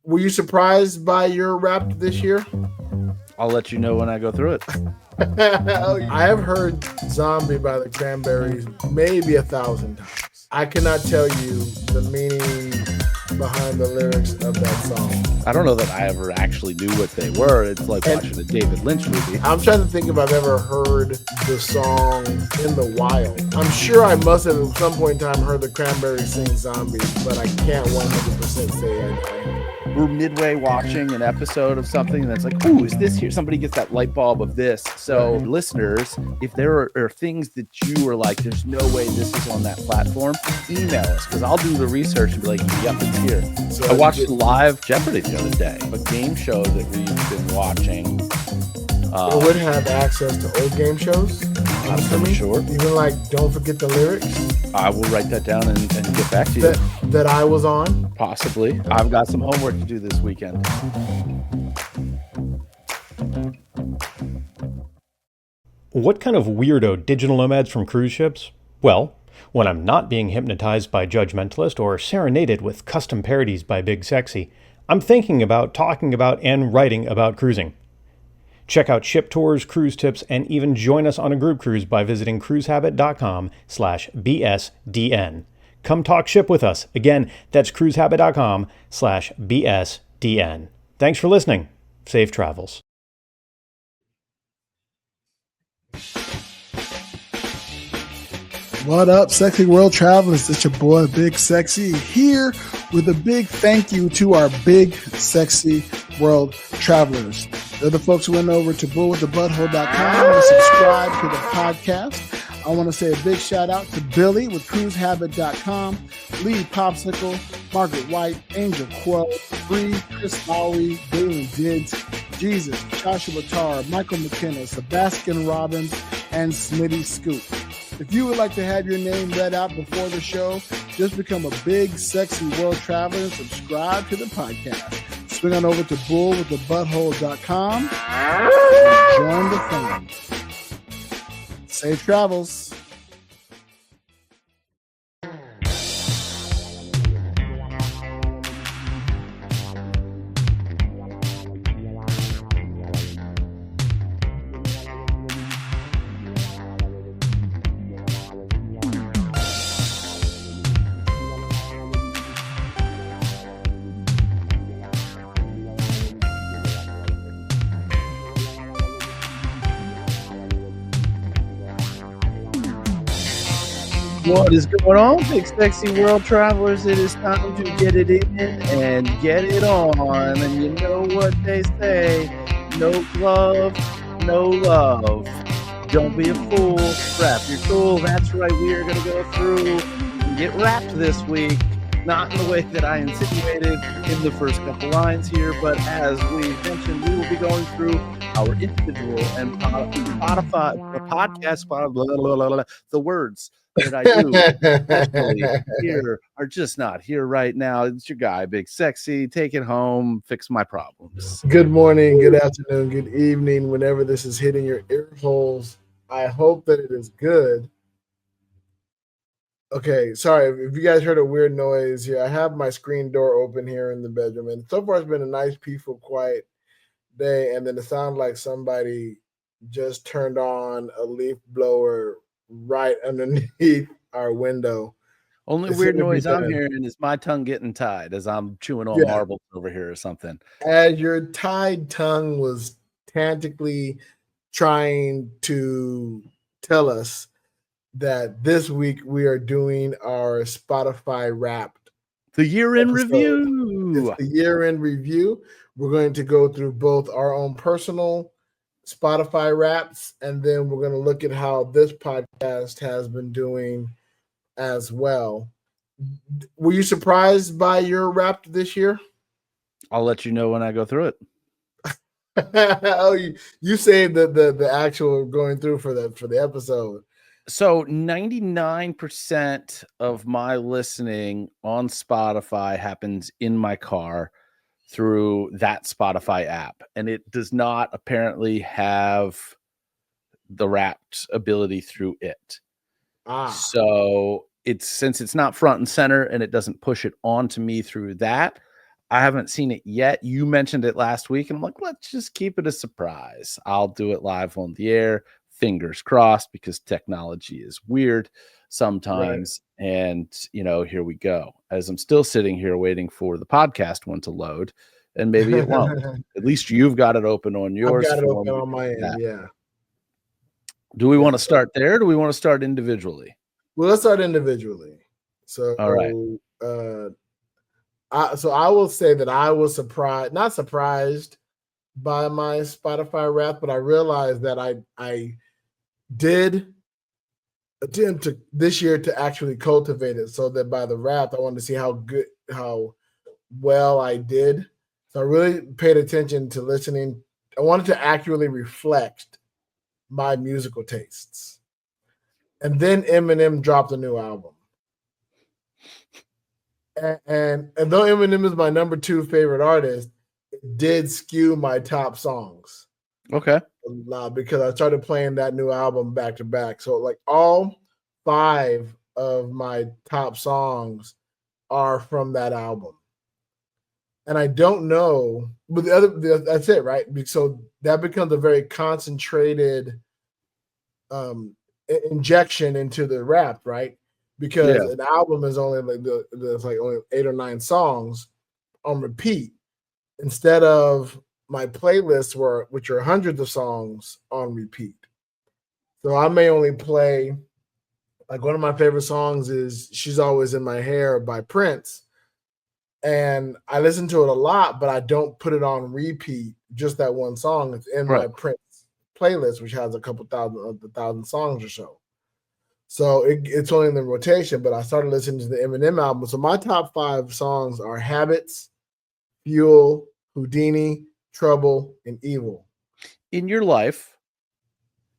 Were you surprised by your rap this year? I'll let you know when I go through it. I have heard Zombie by the Cranberries maybe 1,000 times. I cannot tell you the meaning behind the lyrics of that song. I don't know that I ever actually knew what they were. It's like watching a David Lynch movie. I'm trying to think if I've ever heard the song in the wild. I'm sure I must have at some point in time heard the Cranberries sing Zombie, but I can't 100% say I have. We're midway watching an episode of something that's like, ooh, is this here? Somebody gets that light bulb of this. So listeners, if there are things that you are like, there's no way this is on that platform, email us because I'll do the research and be like, yep, it's here. So I watched live Jeopardy the other day, a game show that we've been watching. You would have access to old game shows. I'm pretty sure. Even like Don't Forget the Lyrics. I will write that down and get back to you. That I was on? Possibly. I've got some homework to do this weekend. What kind of weirdo digital nomads from cruise ships? Well, when I'm not being hypnotized by Judge Mentalist or serenaded with custom parodies by Big Sexy, I'm thinking about, talking about, and writing about cruising. Check out ship tours, cruise tips, and even join us on a group cruise by visiting cruisehabit.com/BSDN. Come talk ship with us. Again, that's cruisehabit.com/BSDN. Thanks for listening. Safe travels. What up, sexy world travelers? It's your boy, Big Sexy, here with a big thank you to our Big Sexy world travelers. They're the folks who went over to bullwiththebutthole.com and subscribe to the podcast. I want to say a big shout out to Billy with cruisehabit.com, Lee Popsicle, Margaret White, Angel Quo, Bree, Chris Lowry, Dalen Diggs, Jesus, Joshua Tarr, Michael McKenna, Sebastian Robbins, and Smitty Scoop. If you would like to have your name read out before the show, just become a Big Sexy world traveler and subscribe to the podcast. Swing on over to bullwiththebutthole.com and join the fun. Safe travels. What is going on, Big Sexy world travelers? It is time to get it in and get it on. And you know what they say, no glove, no love. Don't be a fool, wrap your tool. That's right, we are going to go through and get wrapped this week. Not in the way that I insinuated in the first couple lines here, but as we mentioned, we will be going through our individual and Spotify, podcast, blah, blah, blah, blah, blah, the words that I do here are just not here right now. It's your guy, Big Sexy. Take it home, fix my problems. Good morning, good afternoon, good evening, whenever this is hitting your ear holes. I hope that it is good. Okay, sorry if you guys heard a weird noise here. I have my screen door open here in the bedroom, and so far it's been a nice, peaceful, quiet day. And then it sounded like somebody just turned on a leaf blower right underneath our window. Only weird noise I'm hearing is my tongue getting tied as I'm chewing on marbles over here or something. As your tied tongue was frantically trying to tell us that this week we are doing our Spotify Wrapped. The year-end review. It's the year-end review. We're going to go through both our own personal Spotify Wraps, and then we're going to look at how this podcast has been doing as well. Were you surprised by your Wrapped this year? I'll let you know when I go through it. Oh, you saved the actual going through for the episode. So 99% of my listening on Spotify happens in my car through that Spotify app, and it does not apparently have the Wrapped ability through it. So since it's not front and center and it doesn't push it onto me through that, I haven't seen it yet. You mentioned it last week, and I'm like, let's just keep it a surprise. I'll do it live on the air. Fingers crossed, because technology is weird sometimes. And, here we go. As I'm still sitting here waiting for the podcast one to load, and maybe it won't. At least you've got it open on yours. I've got it open on my end, yeah. Do we want to start there, or do we want to start individually? Well, let's start individually. So, all right. So I will say that I was not surprised by my Spotify Wrapped, but I realized that I did attempt to this year to actually cultivate it, so that by the Wrapped, I wanted to see how well I did. So I really paid attention to listening. I wanted to accurately reflect my musical tastes. And then Eminem dropped a new album. And though Eminem is my number 2 favorite artist, it did skew my top songs. Okay. Because I started playing that new album back to back. So like all 5 of my top songs are from that album. And I don't know, but that's it, right? So that becomes a very concentrated injection into the rap, right? Because an album is only there's only 8 or 9 songs on repeat, instead of my playlists which are hundreds of songs on repeat. So I may only play, like, one of my favorite songs is "She's Always in My Hair" by Prince. And I listen to it a lot, but I don't put it on repeat, just that one song. It's in my Prince playlist, which has a couple thousand songs or so. So it's only in the rotation, but I started listening to the Eminem album. So my top 5 songs are Habits, Fuel, Houdini, Trouble, and Evil. In your life,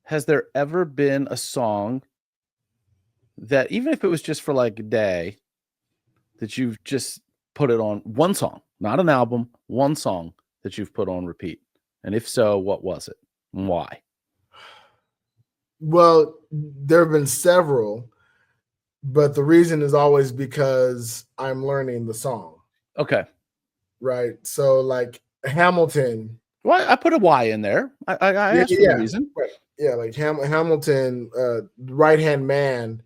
has there ever been a song that, even if it was just for like a day, that you've just put it on, one song, not an album, one song that you've put on repeat? And if so, what was it and why? Well, there have been several, but the reason is always because I'm learning the song. Okay. Right. So like Hamilton. Well, I put a Y in there. I asked for the reason. Right. Yeah, like Hamilton, Right Hand Man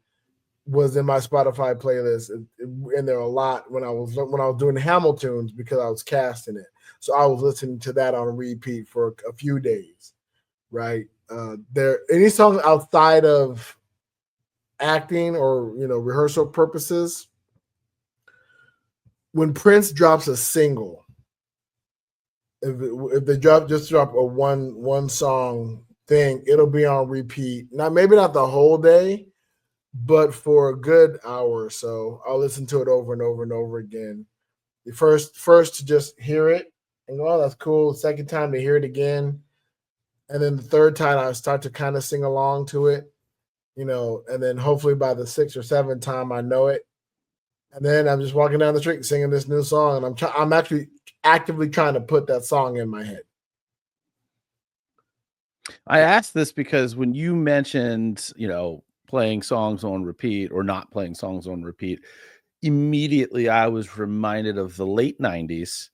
was in my Spotify playlist, and there a lot when I was doing Hamiltons, because I was casting it. So I was listening to that on repeat for a few days. Right. Any song outside of acting or rehearsal purposes, when Prince drops a single, if they drop a one song thing, it'll be on repeat. Maybe not the whole day, but for a good hour or so, I'll listen to it over and over and over again. The first to just hear it and go, oh, that's cool. Second time to hear it again. And then the third time I start to kind of sing along to it, and then hopefully by the 6th or 7th time I know it. And then I'm just walking down the street singing this new song, and I'm actually actively trying to put that song in my head. I asked this because when you mentioned, playing songs on repeat or not playing songs on repeat, immediately I was reminded of the late 90s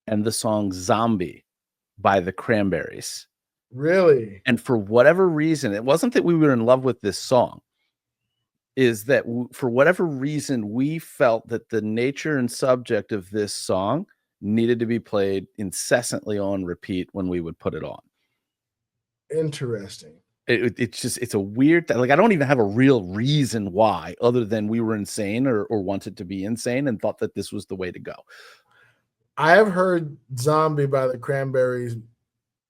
and the song Zombie by the Cranberries. Really? And for whatever reason, it wasn't that we were in love with this song, is that for whatever reason, we felt that the nature and subject of this song needed to be played incessantly on repeat when we would put it on. Interesting. It's a weird thing. Like, I don't even have a real reason why, other than we were insane or wanted to be insane and thought that this was the way to go. I have heard Zombie by the Cranberries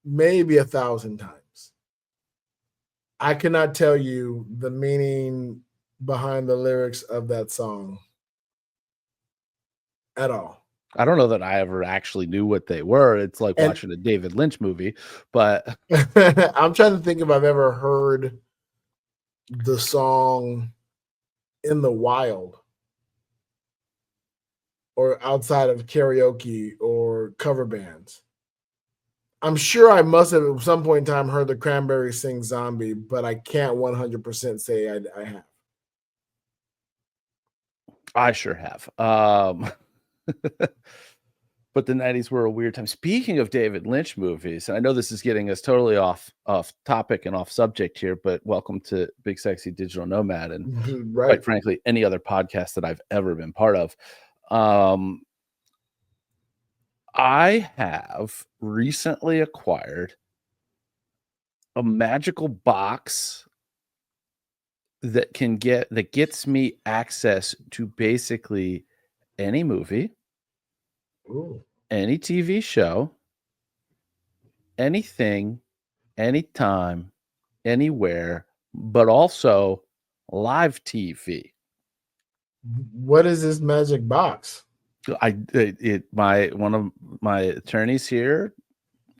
maybe 1,000 times. I cannot tell you the meaning behind the lyrics of that song at all. I don't know that I ever actually knew what they were. It's like watching a David Lynch movie, but I'm trying to think if I've ever heard the song in the wild or outside of karaoke or cover bands. I'm sure I must have at some point in time heard the Cranberries sing Zombie, but I can't 100% say I have. I sure have. But the 90s were a weird time. Speaking of David Lynch movies, and I know this is getting us totally off topic and off subject here, but welcome to Big Sexy Digital Nomad and Right. quite frankly, any other podcast that I've ever been part of. I have recently acquired a magical box that gets me access to basically any movie, Ooh. any TV show, anything, anytime, anywhere, but also live TV. What is this magic box? One of my attorneys here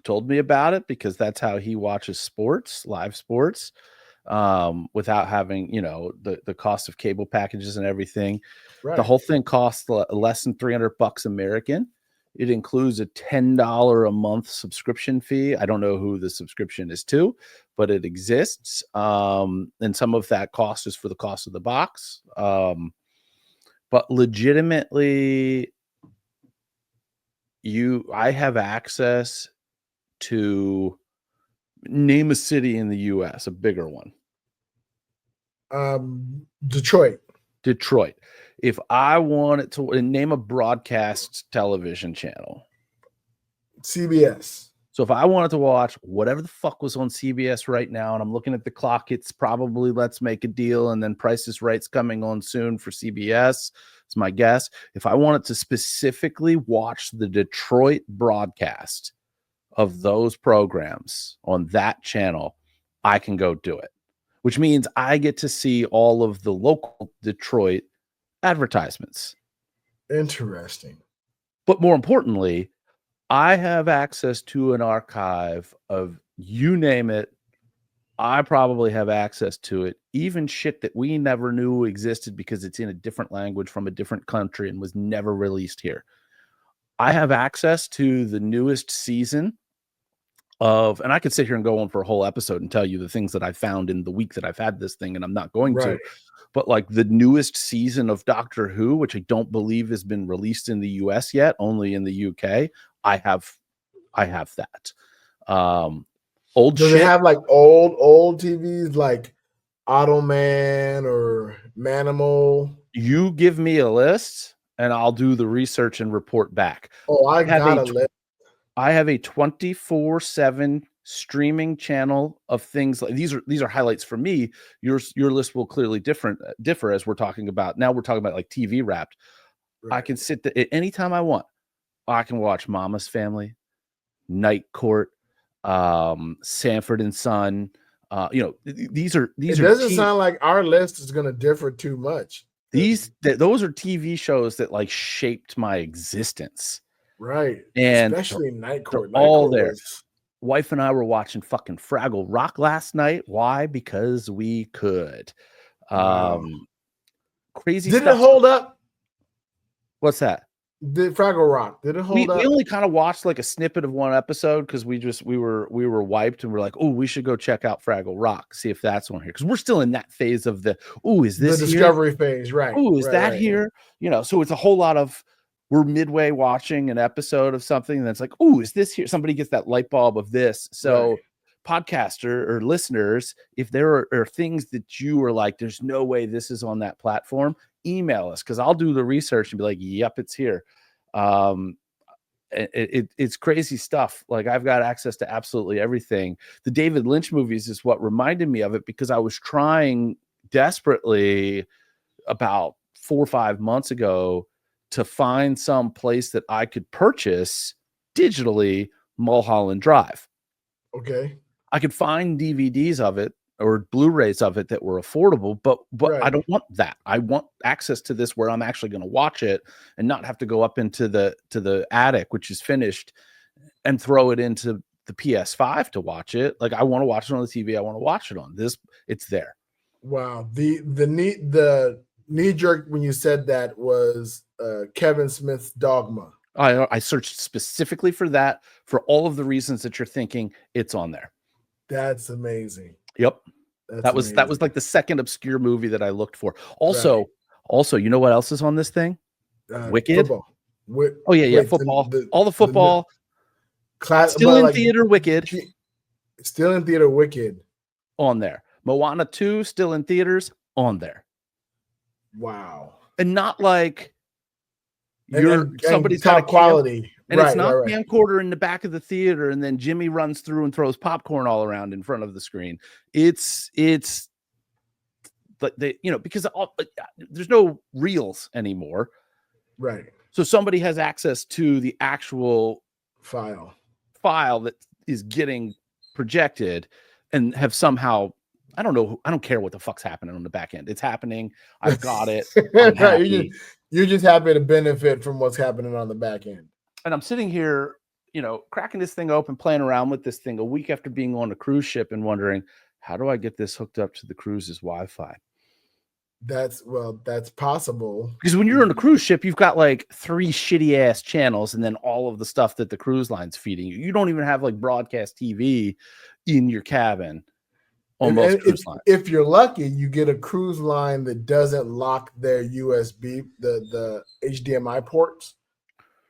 told me about it because that's how he watches sports, live sports, without having, the cost of cable packages and everything. Right. The whole thing costs less than $300 American. It includes a $10 a month subscription fee. I don't know who the subscription is to, but it exists. And some of that cost is for the cost of the box. But legitimately, I have access to name a city in the US, a bigger one. Detroit. If I wanted to name a broadcast television channel, CBS. So if I wanted to watch whatever the fuck was on CBS right now, and I'm looking at the clock, it's probably Let's Make a Deal, and then Price is Right's coming on soon for CBS. It's my guess. If I wanted to specifically watch the Detroit broadcast of those programs on that channel, I can go do it, which means I get to see all of the local Detroit advertisements. Interesting. But more importantly, I have access to an archive of you name it. I probably have access to it, even shit that we never knew existed because it's in a different language from a different country and was never released here. I have access to the newest season and I could sit here and go on for a whole episode and tell you the things that I found in the week that I've had this thing, and I'm not going to. But like the newest season of Doctor Who, which I don't believe has been released in the US yet, only in the UK, I have that. Old Does shit. it have like old TVs like Automan or Manimal? You give me a list and I'll do the research and report back. Oh, I got a list. I have a 24/7 streaming channel of things like these are highlights for me. Your list will clearly differ as we're talking about. Now we're talking about like TV Wrapped. Right. I can sit at anytime I want. I can watch Mama's Family, Night Court, Sanford and Son. These are. It doesn't sound like our list is going to differ too much. Those are TV shows that like shaped my existence. Right. And especially Night Court. All there. Wife and I were watching fucking Fraggle Rock last night. Why? Because we could. Wow. Crazy Did stuff. It hold up? What's that? Did Fraggle Rock? Did it hold up? We only kind of watched like a snippet of one episode because we were wiped and we're like, oh, we should go check out Fraggle Rock, see if that's on here. Because we're still in that phase of is this the discovery phase, right? Oh, is that here? So it's a whole lot of we're midway watching an episode of something and it's like, oh, is this here? Somebody gets that light bulb of this. So podcaster or listeners, if there are things that you are like, there's no way this is on that platform, email us because I'll do the research and be like, yep, it's here. It's crazy stuff. Like I've got access to absolutely everything. The David Lynch movies is what reminded me of it because I was trying desperately about 4 or 5 months ago to find some place that I could purchase digitally Mulholland Drive. Okay. I could find DVDs of it or Blu-rays of it that were affordable, but I don't want that. I want access to this where I'm actually going to watch it and not have to go up into the attic, which is finished, and throw it into the PS5 to watch it. Like I want to watch it on the TV. I want to watch it on this. It's there. Wow. The knee jerk when you said that was Kevin Smith's Dogma. I searched specifically for that for all of the reasons that you're thinking. It's on there. That's amazing. Yep. That was like the second obscure movie that I looked for. Also, you know what else is on this thing? Wicked. Football. Oh yeah, wait, football. All the football. Class, Still in theater, Wicked. Still in theater, Wicked. On there. Moana 2, still in theaters, on there. Wow. And not like somebody's top got a quality. And it's not camcorder in the back of the theater, and then Jimmy runs through and throws popcorn all around in front of the screen. It's like because there's no reels anymore. Right. So somebody has access to the actual file that is getting projected and have somehow, I don't care what the fuck's happening on the back end. It's happening. I've got it. I'm happy. You're just happy to benefit from what's happening on the back end. And I'm sitting here, cracking this thing open, playing around with this thing a week after being on a cruise ship and wondering, how do I get this hooked up to the cruise's Wi-Fi? That's possible. Because when you're on a cruise ship, you've got like 3 shitty ass channels and then all of the stuff that the cruise line's feeding you. You don't even have like broadcast TV in your cabin on most cruise lines. If you're lucky, you get a cruise line that doesn't lock their USB, the HDMI ports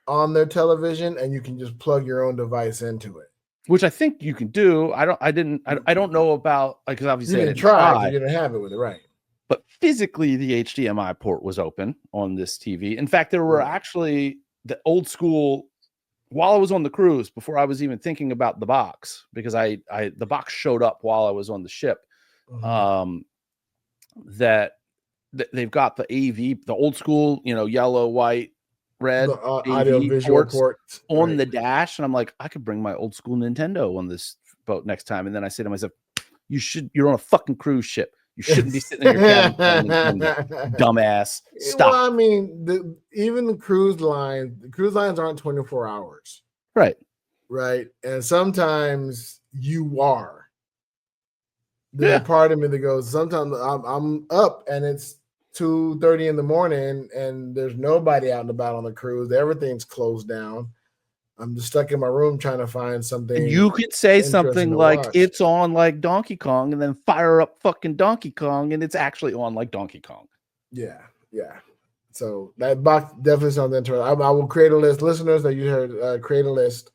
on their television, and you can just plug your own device into it. Which I think you can do. I don't know about, because obviously you didn't try. You didn't have it with it, right? But physically, the HDMI port was open on this TV. In fact, there were actually the old school, while I was on the cruise, before I was even thinking about the box, because the box showed up while I was on the ship. That they've got the AV, the old school, yellow, white, red audio visual ports on the dash. And I'm like, I could bring my old school Nintendo on this boat next time. And then I say to myself, you're on a fucking cruise ship. You shouldn't be sitting in your cabin playing dumbass stuff. Well, I mean, even the cruise lines aren't 24 hours. Right. Right. And sometimes you are. There's a part of me that goes, sometimes I'm up and it's 2:30 in the morning and there's nobody out and about on the cruise. Everything's closed down. I'm just stuck in my room trying to find something. And you could say something like it's on like Donkey Kong and then fire up fucking Donkey Kong and it's actually on like Donkey Kong. Yeah. So that box definitely sounds interesting. I will create a list. Listeners that you heard, create a list.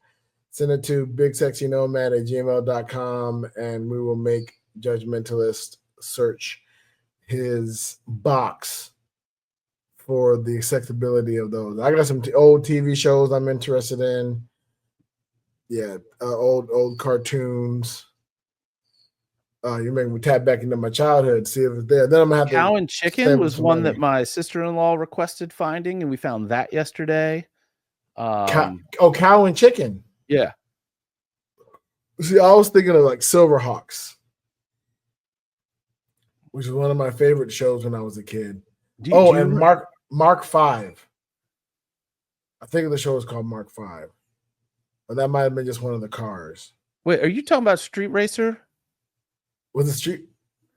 Send it to bigsexynomad@gmail.com and we will make Judge Mentalist search his box for the acceptability of those. I got some old TV shows I'm interested in. Yeah, old cartoons. You're making me tap back into my childhood, see if it's there. Then I'm gonna have Cow and Chicken was one that my sister-in-law requested finding, and we found that yesterday. Cow and Chicken. Yeah. See, I was thinking of like Silverhawks, which is one of my favorite shows when I was a kid. And Mark 5. I think the show was called Mark 5. Or that might have been just one of the cars. Wait, are you talking about Street Racer? Was it Street?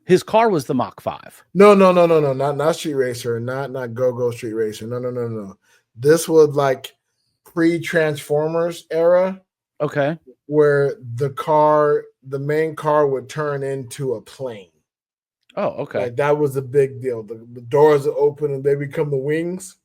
His car was the Mach 5. No. Not Street Racer. Not Go Street Racer. No. This was like pre-Transformers era. Okay. Where the main car would turn into a plane. Oh, okay. Like that was a big deal. The doors are open and they become the wings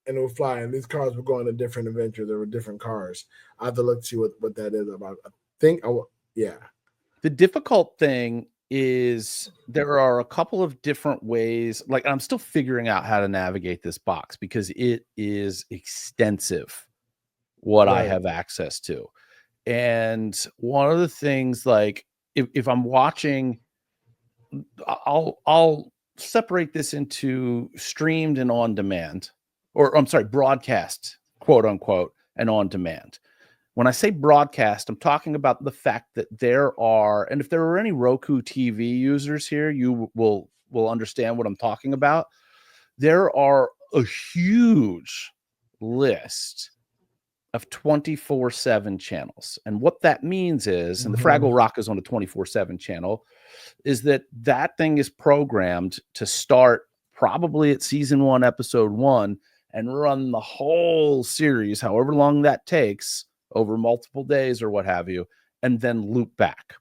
and it would fly. And these cars would go on a different adventure. There were different cars. I have to look to see what that is about. The difficult thing is there are a couple of different ways. Like, I'm still figuring out how to navigate this box because it is extensive what I have access to. And one of the things, like, if I'm watching, I'll separate this into streamed and on demand, or I'm sorry, broadcast, quote unquote, and on demand. When I say broadcast, I'm talking about the fact that there are, and if there are any Roku TV users here, you will understand what I'm talking about. There are a huge list of 24/7 channels. And what that means is, and the Fraggle Rock is on a 24/7 channel, is that thing is programmed to start probably at season 1, episode 1, and run the whole series, however long that takes, over multiple days or what have you, and then loop back.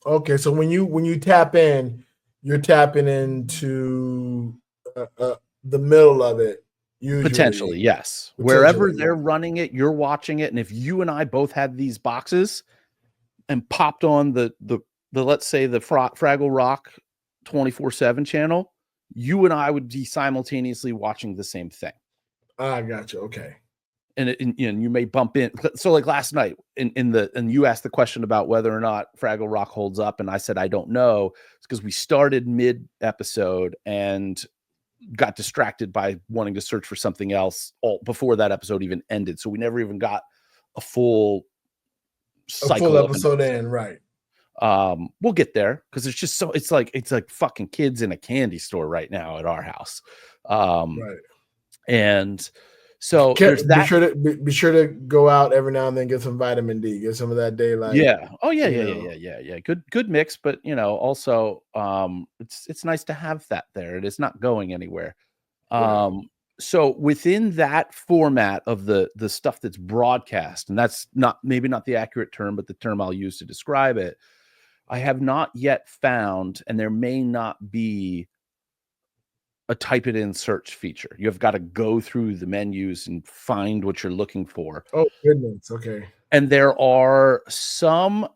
Okay, so when you tap in, you're tapping into the middle of it. Potentially, yes. Wherever they're running it, you're watching it. And if you and I both had these boxes and popped on the let's say the Fraggle Rock 24/7 channel, you and I would be simultaneously watching the same thing. I got you. Okay. And you may bump in. So like last night and you asked the question about whether or not Fraggle Rock holds up. And I said, I don't know. It's because we started mid episode and got distracted by wanting to search for something else before that episode even ended. So we never even got a full episode in. Right. We'll get there because it's just it's like fucking kids in a candy store right now at our house. Right. And so be sure to go out every now and then, get some vitamin D, get some of that daylight. Yeah. Oh yeah, yeah. Good mix, but also it's nice to have that there. It is not going anywhere. Right. So within that format of the stuff that's broadcast, and that's maybe not the accurate term, but the term I'll use to describe it, I have not yet found, and there may not be, a type it in search feature. You have got to go through the menus and find what you're looking for. Oh goodness. Okay. And there are some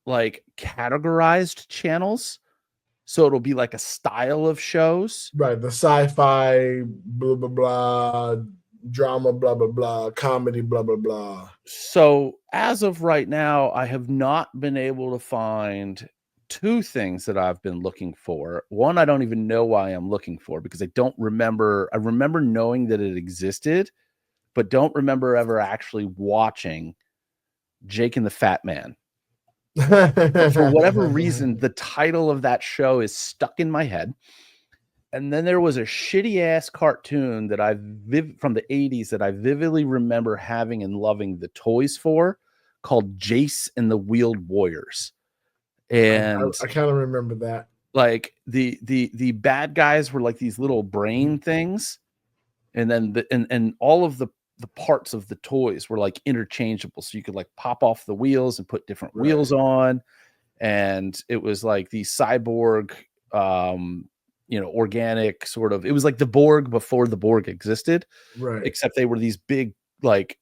like categorized channels. So it'll be like a style of shows. Right. The sci-fi, blah, blah, blah, drama, blah, blah, blah, comedy, blah, blah, blah. So as of right now, I have not been able to find two things that I've been looking for. One, I don't even know why I'm looking for because I don't remember. I remember knowing that it existed, but don't remember ever actually watching Jake and the Fat Man. For whatever reason, the title of that show is stuck in my head. And then there was a shitty ass cartoon that from the 80s that I vividly remember having and loving the toys for, called Jace and the Wheeled Warriors. And I kind of remember that. Like the bad guys were like these little brain things, and then and all of the parts of the toys were like interchangeable, so you could like pop off the wheels and put different wheels on, and it was like the cyborg, organic sort of. It was like the Borg before the Borg existed, right? Except they were these big like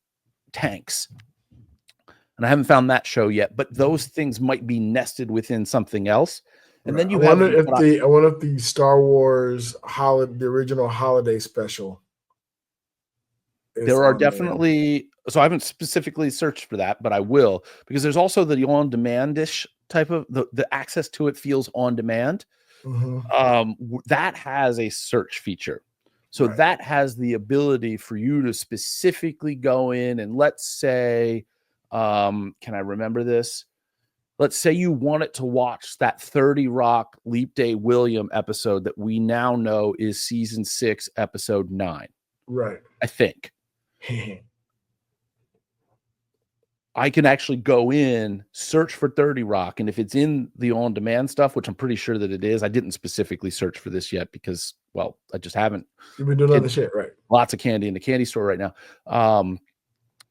tanks. And I haven't found that show yet, but those things might be nested within something else. And then you I wonder if the Star Wars the original holiday special. There are definitely, so I haven't specifically searched for that, but I will, because there's also the on-demand-ish type of, the access to it feels on demand. Mm-hmm. That has a search feature. So that has the ability for you to specifically go in and let's say, can I remember this? Let's say you wanted to watch that 30 Rock Leap Day William episode that we now know is season 6, episode 9. Right. I think. I can actually go in, search for 30 Rock, and if it's in the on-demand stuff, which I'm pretty sure that it is, I didn't specifically search for this yet because, well, I just haven't. You've been doing other shit, right? Lots of candy in the candy store right now.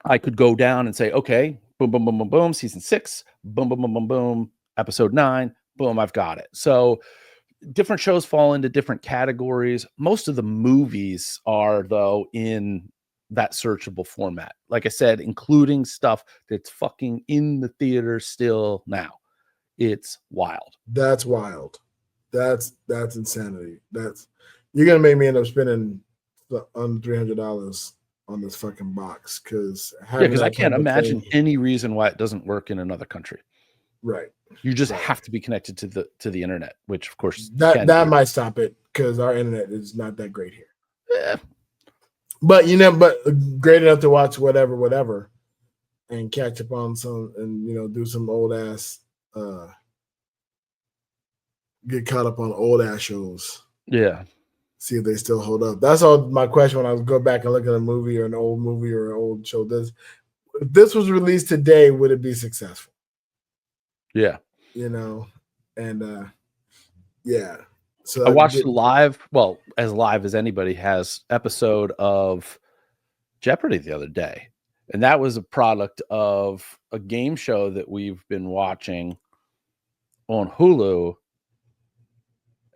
I could go down and say, okay, boom, boom, boom, boom, boom, season 6, boom, boom, boom, boom, boom, episode 9, boom, I've got it. So different shows fall into different categories. Most of the movies are, though, in that searchable format. Like I said, including stuff that's fucking in the theater still now. It's wild. That's wild. That's insanity. You're gonna make me end up spending under $300 on this fucking box because I can't imagine any reason why it doesn't work in another country. Right. You just have to be connected to the internet, which of course that might stop it because our internet is not that great here. Yeah. But but great enough to watch whatever, and catch up on some, and do some old ass, get caught up on old ass shows. Yeah. See if they still hold up. That's all my question when I go back and look at a movie or an old movie or an old show. If this was released today, would it be successful? Yeah. And yeah. So I watched live, well, as live as anybody has, episode of Jeopardy the other day. And that was a product of a game show that we've been watching on Hulu.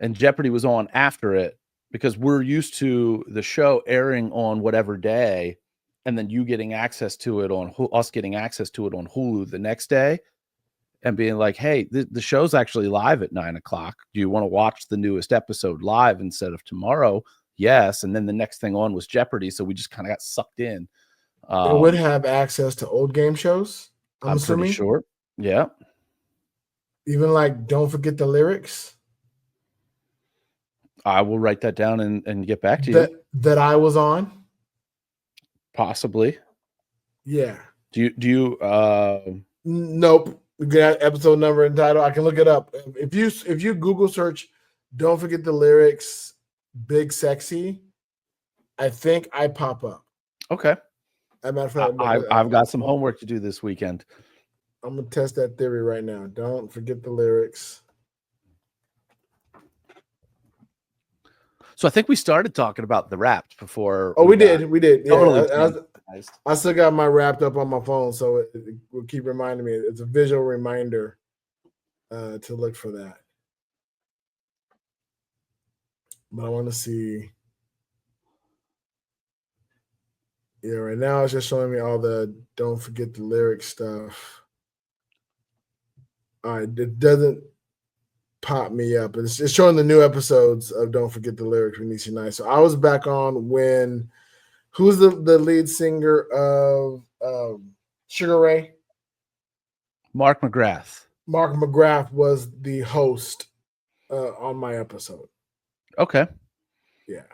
And Jeopardy was on after it. because we're used to the show airing on whatever day, and then you getting access to it on us getting access to it on Hulu the next day, and being like, "Hey, the show's actually live at 9:00. Do you want to watch the newest episode live instead of tomorrow?" Yes. And then the next thing on was Jeopardy, so we just kind of got sucked in. It would have access to old game shows, I'm assuming. Pretty sure. Yeah. Even like Don't Forget the Lyrics. I will write that down and get back to you. That I was on? Possibly. Yeah. Do you Nope. We got episode number and title. I can look it up. If you Google search Don't Forget the Lyrics, Big Sexy, I think I pop up. Okay. As a matter of fact, I've got some homework to do this weekend. I'm gonna test that theory right now. Don't forget the lyrics. So I think we started talking about the Wrapped before. Oh, we did. Yeah, totally. I still got my Wrapped up on my phone, so it will keep reminding me. It's a visual reminder to look for that. But I want to see. Yeah, right now it's just showing me all the Don't Forget the Lyrics stuff. All right, it doesn't pop me up. It's showing the new episodes of Don't Forget the Lyrics with Niecy Nice. So I was back on when who's the lead singer of Sugar Ray? Mark McGrath. Mark McGrath was the host on my episode. Okay. Yeah.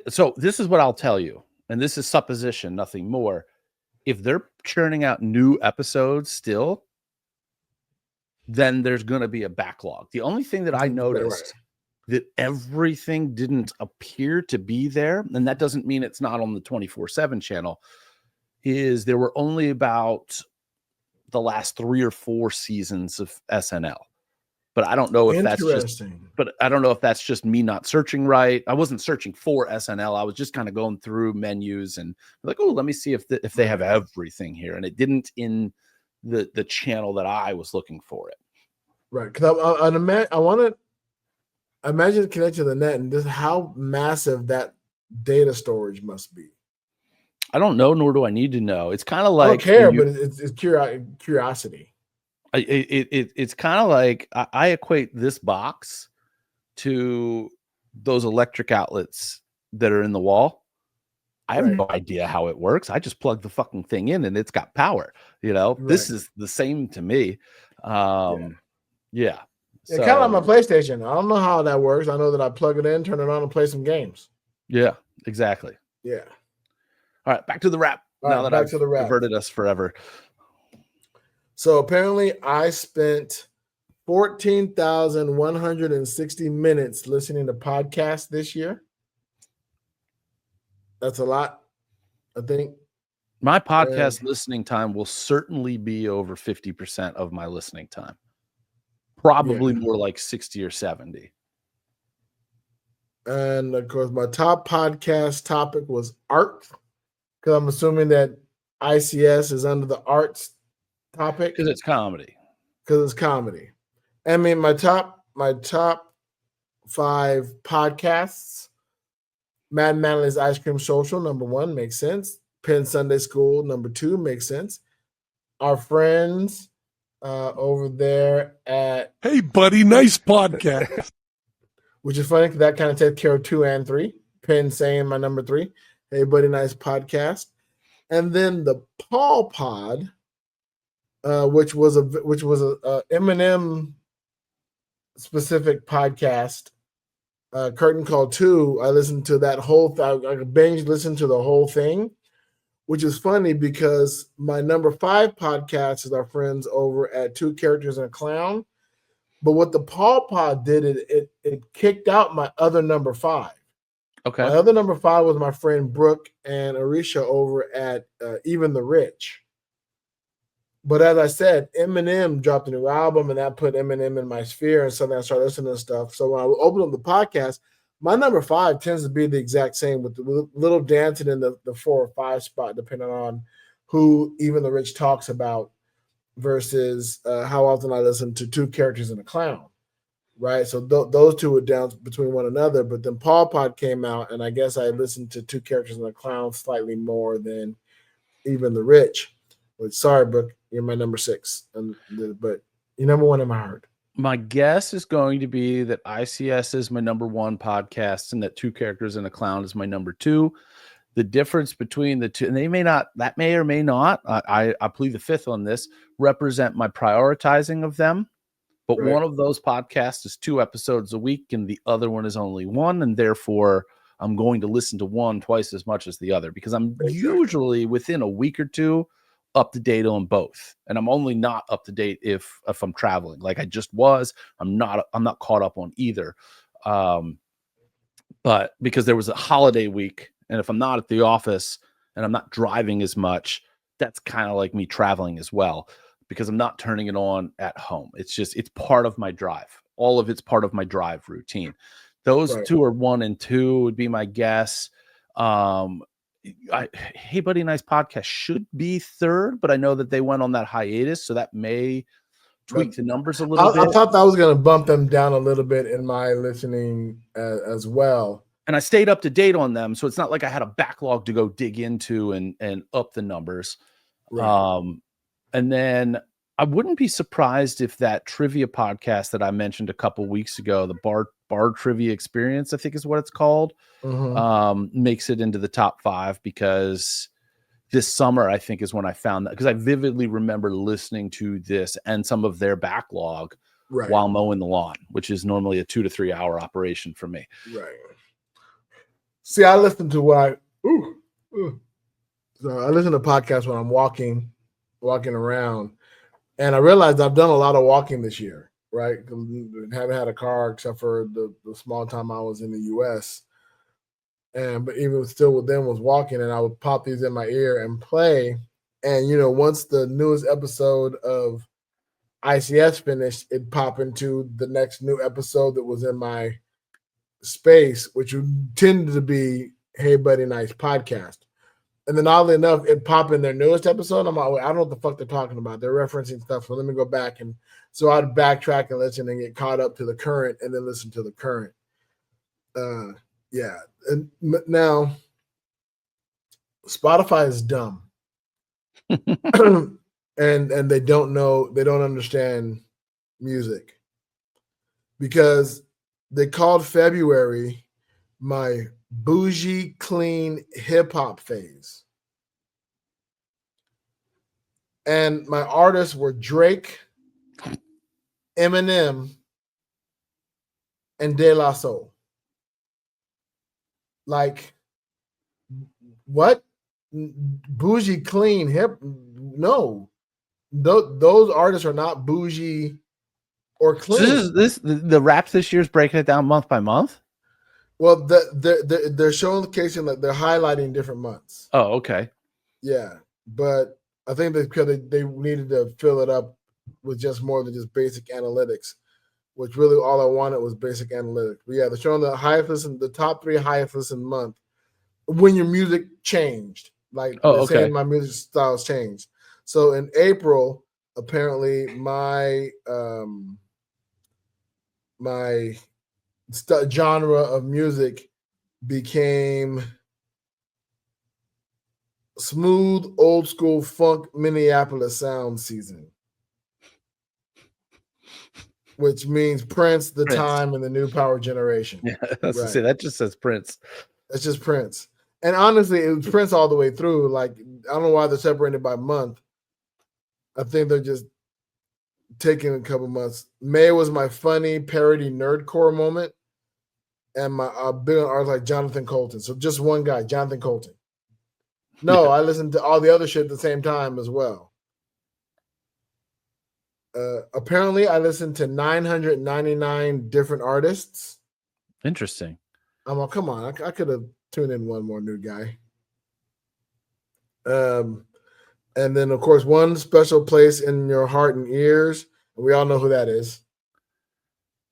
So this is what I'll tell you, and this is supposition, nothing more. If they're churning out new episodes still, then there's going to be a backlog. The only thing that I noticed that everything didn't appear to be there, and that doesn't mean it's not on the 24/7 channel, is there were only about the last 3 or 4 seasons of SNL. But I don't know if that's just me not searching right. I wasn't searching for SNL. I was just kind of going through menus and like, oh, let me see if they have everything here. And it didn't in the channel that I was looking for it. Right. Because I want to imagine connecting to the net and just how massive that data storage must be. I don't know, nor do I need to know. It's kind of like I don't care, but it's curiosity. It's kind of like I equate this box to those electric outlets that are in the wall. I have no idea how it works. I just plug the fucking thing in and it's got power. This is the same to me. Yeah. So, kind of like my PlayStation. I don't know how that works. I know that I plug it in, turn it on, and play some games. Yeah, exactly. Yeah. All right, back to the Wrap. Now that I've diverted us forever. So apparently I spent 14,160 minutes listening to podcasts this year. That's a lot, I think. My podcast listening time will certainly be over 50% of my listening time. Probably more like 60 or 70. And of course, my top podcast topic was art, because I'm assuming that ICS is under the arts topic. Because it's comedy. I mean, my top 5 podcasts: Mad Manly's Ice Cream Social, number 1, makes sense. Penn Sunday School, number 2, makes sense. Our friends over there at Hey Buddy, nice podcast. Which is funny because that kind of takes care of 2 and 3. Penn saying my number 3. Hey Buddy, nice podcast. And then the Paul Pod, which was a Eminem specific podcast, Curtain Call 2. I listened to that whole I binge listened to the whole thing, which is funny because my number 5 podcast is our friends over at Two Characters and a Clown. But what the Paul Pod did, it kicked out my other number 5. Okay. My other number 5 was my friend Brooke and Arisha over at Even the Rich. But as I said, Eminem dropped a new album, and that put Eminem in my sphere, and suddenly I started listening to stuff. So when I open up the podcast, my number 5 tends to be the exact same, with the little dancing in the 4 or 5 spot, depending on who Even the Rich talks about versus how often I listen to Two Characters and a Clown, right? So those two were down between one another. But then Paul Pod came out, and I guess I listened to Two Characters and a Clown slightly more than even The Rich. But sorry, Brooke, you're my number 6, but you're number 1 in my heart. My guess is going to be that ICS is my number 1 podcast, and that Two Characters and a Clown is my number 2. The difference between the two, and that may or may not, I plead the fifth on this, represent my prioritizing of them. But Right. One of those podcasts is 2 episodes a week, and the other one is only 1, and therefore I'm going to listen to one twice as much as the other, because I'm usually within a week or 2 up to date on both, and I'm only not up to date if I'm traveling, like I just was. I'm not caught up on either, but because there was a holiday week, and if I'm not at the office and I'm not driving as much, that's kind of like me traveling as well, because I'm not turning it on at home. It's part of my drive. All of it's part of my drive routine. Those Right. 2 are 1 and 2 would be my guess. Hey Buddy Nice podcast should be 3rd, but I know that they went on that hiatus, so that may tweak the numbers a little bit. I thought that was going to bump them down a little bit in my listening as well. And I stayed up to date on them, so it's not like I had a backlog to go dig into and up the numbers. Right. And then I wouldn't be surprised if that trivia podcast that I mentioned a couple weeks ago, the bar trivia experience, I think is what it's called, makes it into the top 5, because this summer, I think, is when I found that, because I vividly remember listening to this and some of their backlog while mowing the lawn, which is normally a 2 to 3 hour operation for me. Right. See, I listen to So I listen to podcasts when I'm walking around, and I realized I've done a lot of walking this year, right? Haven't had a car except for the small time I was in the U.S. But even still with them was walking, and I would pop these in my ear and play. And once the newest episode of ICS finished, it'd pop into the next new episode that was in my space, which would tend to be Hey Buddy Nice podcast. And then oddly enough, it'd pop in their newest episode. I'm like, I don't know what the fuck they're talking about. They're referencing stuff. So let me go back. And so I'd backtrack and listen and get caught up to the current, and then listen to the current. Yeah. And now Spotify is dumb. and they don't understand music, because they called February my bougie, clean hip hop phase. And my artists were Drake, Eminem, and De La Soul. Like, what? Bougie, clean, hip? No. Those artists are not bougie or clean. So the rap this year is breaking it down month by month? Well, they're showcasing that they're highlighting different months. Oh, okay. Yeah, but I think that because they needed to fill it up with just more than just basic analytics, which really all I wanted was basic analytics. But yeah, they're showing the top 3 highest listened month when your music changed. Like, saying my music styles changed. So in April, apparently my genre of music became smooth, old school funk Minneapolis sound season, which means Prince, The Time, and the New Power Generation. Yeah, say that just says Prince. That's just Prince. And honestly, it was Prince all the way through. Like, I don't know why they're separated by month. I think they're just taking a couple months. May was my funny parody nerdcore moment, and my big on artists like Jonathan Colton. So just one guy, Jonathan Colton. No, I listened to all the other shit at the same time as well. Apparently, I listened to 999 different artists. Interesting. I'm like, come on, I could have tuned in one more new guy. And then, of course, One Special Place in Your Heart and Ears. We all know who that is.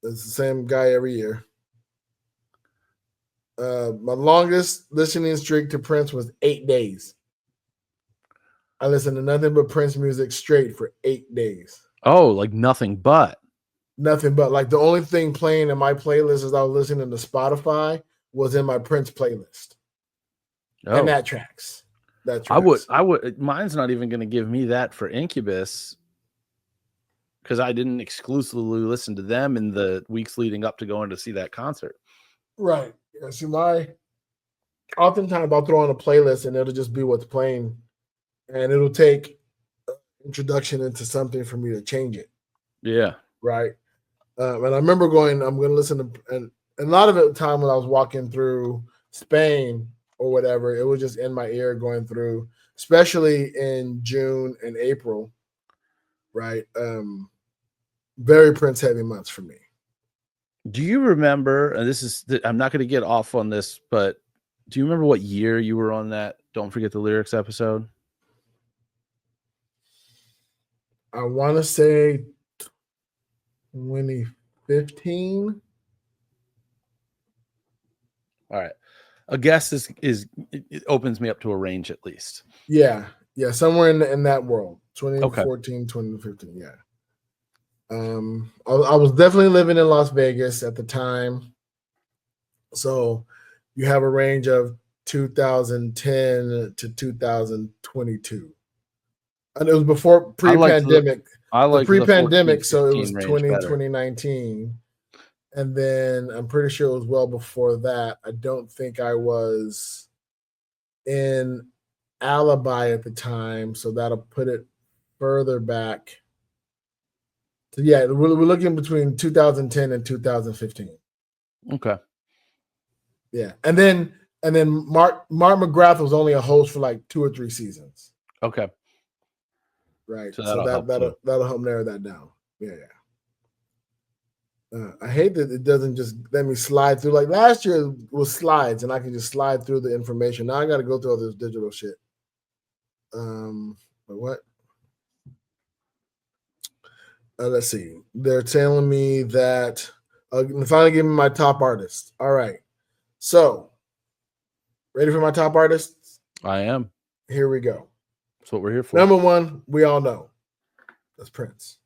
It's the same guy every year. My longest listening streak to Prince was 8 days. I listened to nothing but Prince music straight for 8 days. Oh, like nothing but. Nothing but like the only thing playing in my playlist as I was listening to Spotify was in my Prince playlist. And that tracks. That tracks. I would. Mine's not even going to give me that for Incubus because I didn't exclusively listen to them in the weeks leading up to going to see that concert. Right. Yeah, see, oftentimes I'll throw on a playlist and it'll just be what's playing, and it'll take introduction into something for me to change it. Yeah. Right. And I remember I'm going to listen to, and a lot of the time when I was walking through Spain or whatever, it was just in my ear going through, especially in June and April. Right. Very Prince heavy months for me. Do you remember, and I'm not going to get off on this, but do you remember what year you were on that Don't Forget the Lyrics episode? I want to say 2015. All right. A guess it opens me up to a range at least. Yeah. Somewhere in that world. 2014, 2015. Yeah. I was definitely living in Las Vegas at the time. So you have a range of 2010 to 2022. And it was before pre-pandemic. I like the pre-pandemic, 14, so it was 2019. And then I'm pretty sure it was well before that. I don't think I was in Alibi at the time, so that'll put it further back. So yeah, we're looking between 2010 and 2015. Okay. Yeah, and then Mark McGrath was only a host for like 2 or 3 seasons. Okay. Right. So that'll help narrow that down. Yeah. I hate that it doesn't just let me slide through. Like last year was slides, and I could just slide through the information. Now I got to go through all this digital shit. But what? Let's see. They're telling me that finally give me my top artists. All right. So, ready for my top artists? I am. Here we go. That's what we're here for. Number 1, we all know. That's Prince.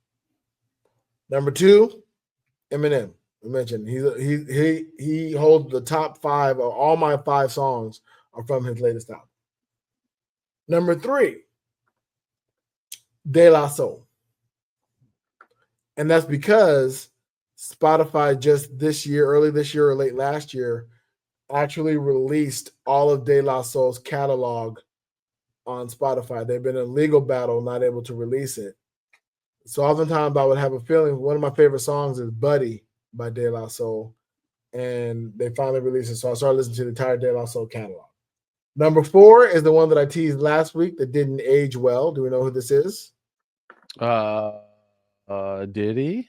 Number 2, Eminem. I mentioned he holds the top 5 of all my 5 songs are from his latest album. Number 3, De La Soul. And that's because Spotify just early this year or late last year, actually released all of De La Soul's catalog on Spotify. They've been in a legal battle, not able to release it. So oftentimes I would have a feeling one of my favorite songs is Buddy by De La Soul. And they finally released it. So I started listening to the entire De La Soul catalog. Number 4 is the one that I teased last week that didn't age well. Do we know who this is? Diddy?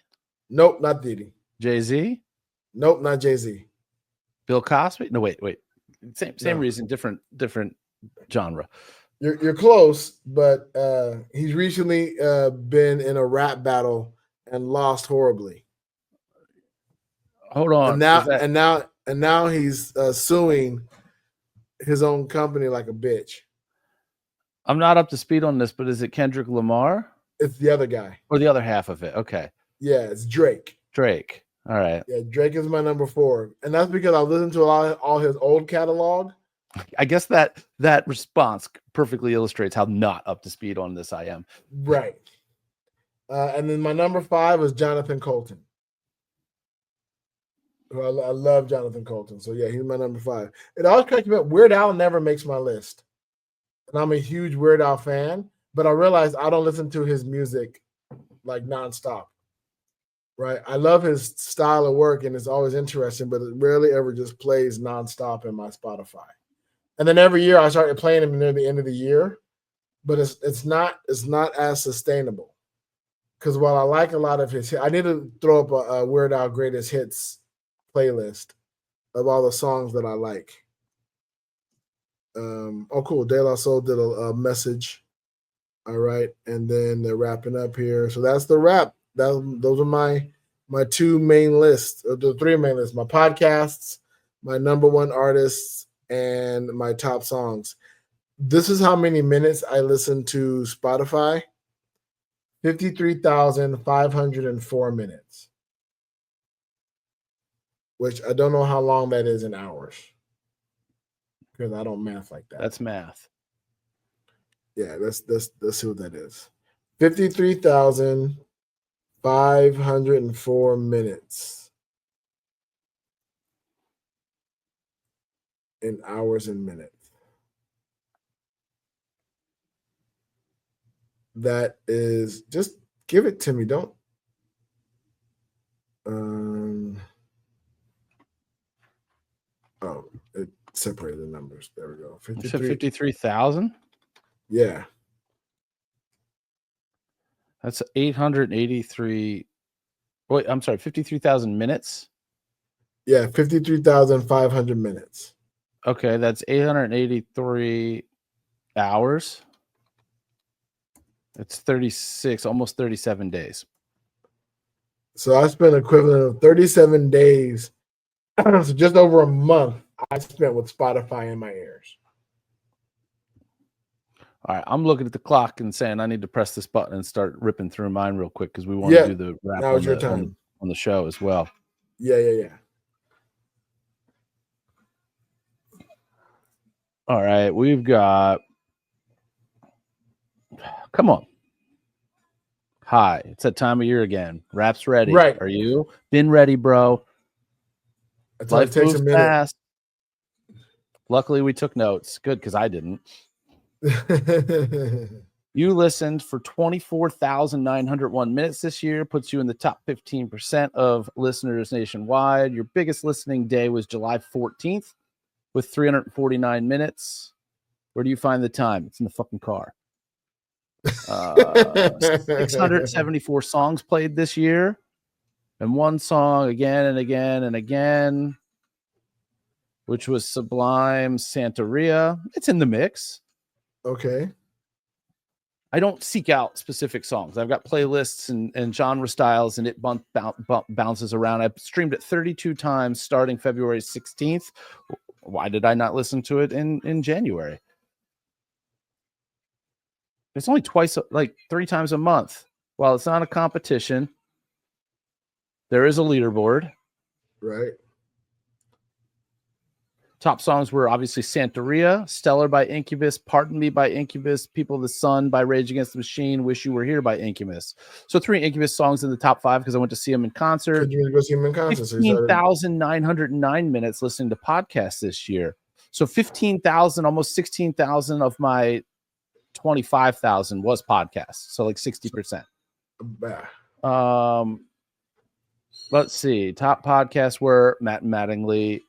Nope, not Diddy. Jay-Z? Nope, not Jay-Z. Bill Cosby? No, wait. Same reason, different genre. You're close, but he's recently been in a rap battle and lost horribly. Hold on. And now he's suing his own company like a bitch. I'm not up to speed on this, but is it Kendrick Lamar? It's the other guy. Or the other half of it. Okay. Yeah, it's Drake. All right. Yeah, Drake is my number 4. And that's because I listened to all his old catalog. I guess that response perfectly illustrates how not up to speed on this I am. Right. And then my number 5 is Jonathan Colton. I love Jonathan Colton. So yeah, he's my number 5. It always cracks me up. Weird Al never makes my list. And I'm a huge Weird Al fan, but I realized I don't listen to his music like nonstop. Right. I love his style of work and it's always interesting, but it rarely ever just plays nonstop in my Spotify. And then every year I started playing him near the end of the year, but it's not as sustainable. Because while I like a lot of his hits, I need to throw up a Weird Al Greatest Hits playlist of all the songs that I like. Cool. De La Soul did a message. All right. And then they're wrapping up here. So that's the wrap. Those are my 2 main lists, or the 3 main lists, my podcasts, my number 1 artists, and my top songs. This is how many minutes I listen to Spotify. 53,504 minutes. which I don't know how long that is in hours because I don't math like that. That's math. Yeah, let's see what that is. 53,504 minutes in hours and minutes. That is, just give it to me. Don't. Oh, it separated the numbers. There we go. 53,000. Yeah. That's 883. Wait, I'm sorry, 53,000 minutes. Yeah, 53,500 minutes. Okay, that's 883 hours. It's 36, almost 37 days. So I spent equivalent of 37 days, so just over a month I spent with Spotify in my ears. All right, I'm looking at the clock and saying I need to press this button and start ripping through mine real quick because we want to do the wrap now is your time. On the show as well. Yeah. All right, we've got. Come on. Hi, it's that time of year again. Rap's ready. Right. Are you? Been ready, bro. Life takes moves a minute. fast. Luckily, we took notes. Good, because I didn't. You listened for 24,901 minutes this year, puts you in the top 15% of listeners nationwide. Your biggest listening day was July 14th with 349 minutes. Where do you find the time? It's in the fucking car. 674 songs played this year, and one song again and again and again, which was Sublime Santeria. It's in the mix. Okay. I don't seek out specific songs. I've got playlists and genre styles, and it bounces around. I've streamed it 32 times starting February 16th. Why did I not listen to it in January? It's only twice, like 3 times a month. While it's not a competition, there is a leaderboard. Right. Top songs were obviously Santeria, Stellar by Incubus, Pardon Me by Incubus, People of the Sun by Rage Against the Machine, Wish You Were Here by Incubus. So 3 Incubus songs in the top 5 because I went to see them in concert. You go see them in concert. 15,909 minutes listening to podcasts this year. So 15,000, almost 16,000 of my 25,000 was podcasts. So like 60%. Let's see. Top podcasts were Matt Mattingly,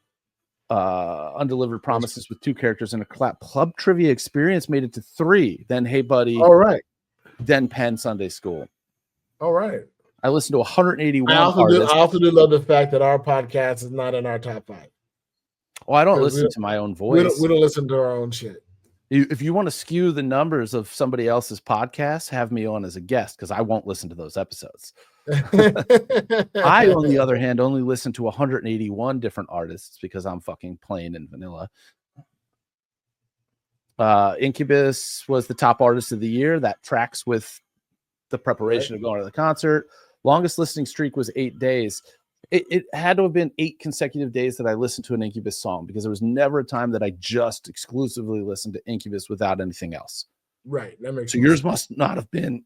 Undelivered Promises with 2 characters in a club trivia experience made it to 3. Then Hey Buddy. All right. Then Penn Sunday School. All right. I listened to 181 I also do love the fact that our podcast is not in our top 5. Well, I don't listen to my own voice. We don't listen to our own shit. If you want to skew the numbers of somebody else's podcast, have me on as a guest because I won't listen to those episodes. I, on the other hand, only listen to 181 different artists because I'm fucking plain and vanilla. Incubus was the top artist of the year. That tracks with the preparation of going to the concert. Longest listening streak was 8 days. It had to have been 8 consecutive days that I listened to an Incubus song because there was never a time that I just exclusively listened to Incubus without anything else. Right. That makes so sense. Yours must not have been.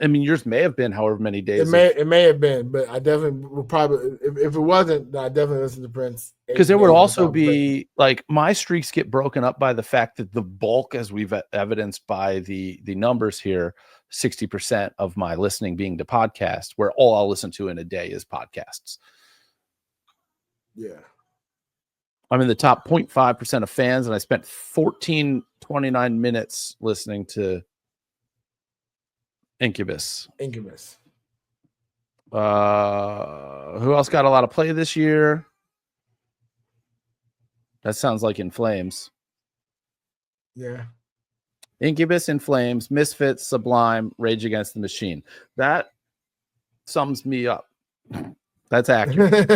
I mean, yours may have been however many days. It may have been, but I definitely would probably if it wasn't, I definitely listened to Prince. Because there would also be like my streaks get broken up by the fact that the bulk, as we've evidenced by the numbers here, 60% of my listening being to podcasts, where all I'll listen to in a day is podcasts. Yeah. I'm in the top 0.5% of fans, and I spent 1429 minutes listening to Incubus. Who else got a lot of play this year? That sounds like In Flames. Yeah. Incubus, In Flames, Misfits, Sublime, Rage Against the Machine. That sums me up. That's accurate.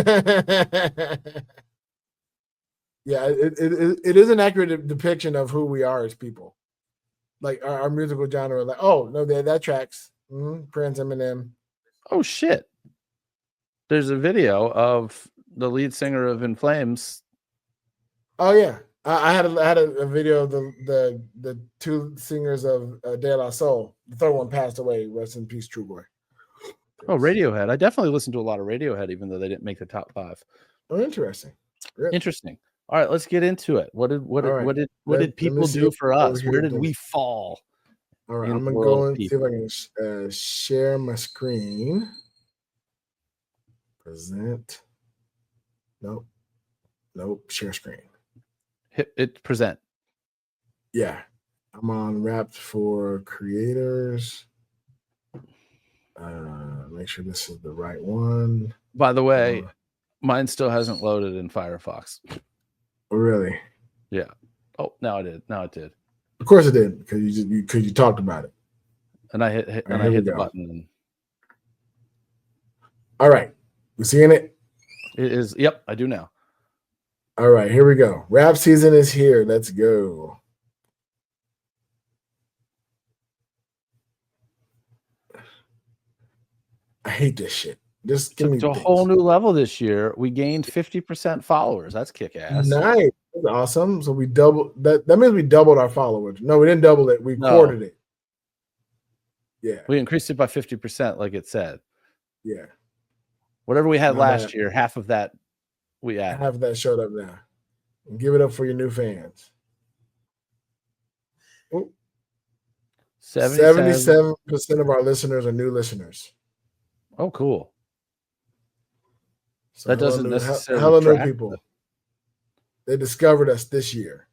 Yeah, it is an accurate depiction of who we are as people. Like our musical genre, like, oh, no, that tracks. Prince, Eminem. Oh, shit. There's a video of the lead singer of In Flames. Oh yeah, I had a video of the two singers of De La Soul. The third one passed away. Rest in peace, True Boy. Oh, Radiohead. I definitely listened to a lot of Radiohead, even though they didn't make the top 5. Oh, interesting. Really? Interesting. All right, let's get into it. What did Let people me see do for over us? here Where did then. we fall? All right, in I'm the gonna world go of and see if I can share my screen. Present. Nope. Share screen. Hit present. Yeah, I'm on Wrapped for Creators. Make sure this is the right one. By the way, mine still hasn't loaded in Firefox. Oh, really? Yeah. Oh, now it did. Of course it did, because you talked about it. And I hit the button. All right. You seeing it? It is. Yep, I do now. All right, here we go. Rap season is here. Let's go. I hate this shit. Just give Took me to a whole new level this year. We gained 50% followers. That's kick ass. Nice. That's awesome. So we doubled that. That means we doubled our followers. No, we didn't double it. We quartered it. Yeah. We increased it by 50%, like it said. Yeah. Whatever we had last year, half of that we added. Half of that showed up now. And give it up for your new fans. 77% of our listeners are new listeners. Oh, cool. So that doesn't necessarily hella track, new people. They discovered us this year.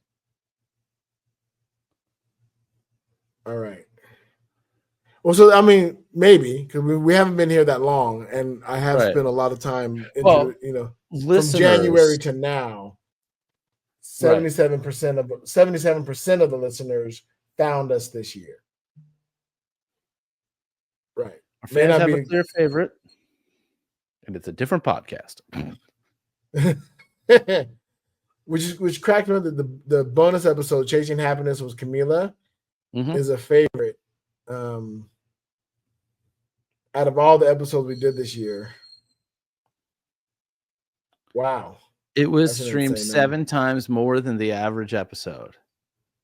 All right. Well, so I mean, maybe because we haven't been here that long, and I have spent a lot of time from January to now. 77% of the listeners found us this year. Right. Our fans have a clear favorite, and it's a different podcast. which cracked me up. The bonus episode, Chasing Happiness, was Camila, is a favorite. Out of all the episodes we did this year. Wow. It was streamed 7 times more than the average episode.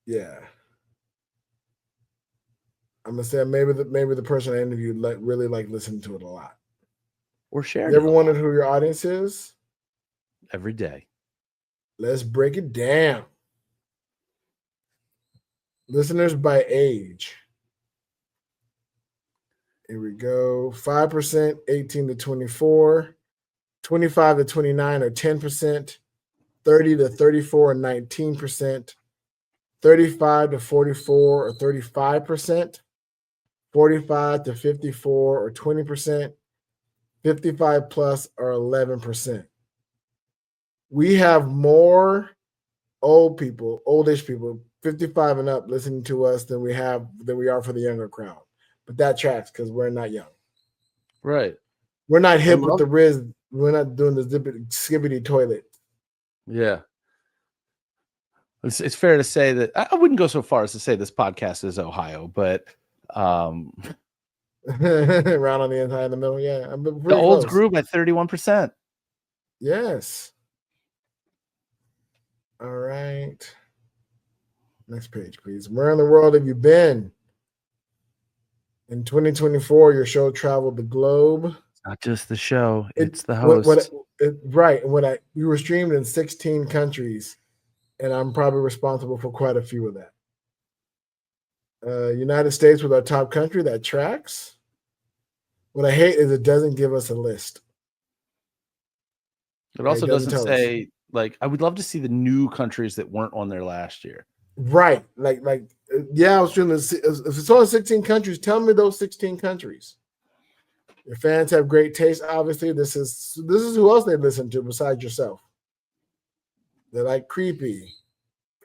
Yeah. I'm gonna say maybe the person I interviewed really listening to it a lot. Or sharing. You ever wondered who your audience is? Every day. Let's break it down. Listeners by age. Here we go. 5%, 18 to 24, 25 to 29 or 10%, 30 to 34 or 19%, 35 to 44 or 35%, 45 to 54 or 20%, 55 plus or 11%. We have more oldish people, 55 and up, listening to us than we are for the younger crowd. But that tracks because we're not young. Right. We're not hip with the Riz. We're not doing the skibbity toilet. Yeah. It's fair to say that I wouldn't go so far as to say this podcast is Ohio, but around on the inside in the middle. Yeah. The olds grew by 31%. Yes. All right. Next page, please. Where in the world have you been? In 2024, your show traveled the globe. It's not just the show; it's the host. Right. We were streamed in 16 countries, and I'm probably responsible for quite a few of that. United States was our top country. That tracks. What I hate is it doesn't give us a list. It also doesn't say like I would love to see the new countries that weren't on there last year. Right. I was trying to see if it's only 16 countries, tell me those 16 countries. Your fans have great taste. Obviously, this is who else they listen to besides yourself. They like Creepy,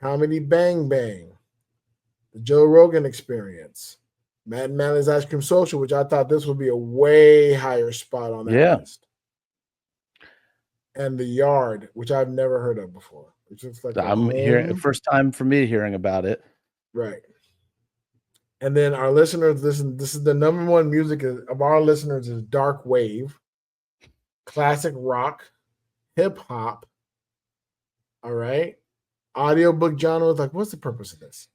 Comedy Bang Bang, The Joe Rogan Experience, Matt and Manly's Ice Cream Social, which I thought this would be a way higher spot on that list. And The Yard, which I've never heard of before. Which is like I'm hearing first time for me hearing about it. Right. And then our listeners listen. This is the number one music of our listeners is dark wave, classic rock, hip hop. All right. Audiobook genres, like what's the purpose of this?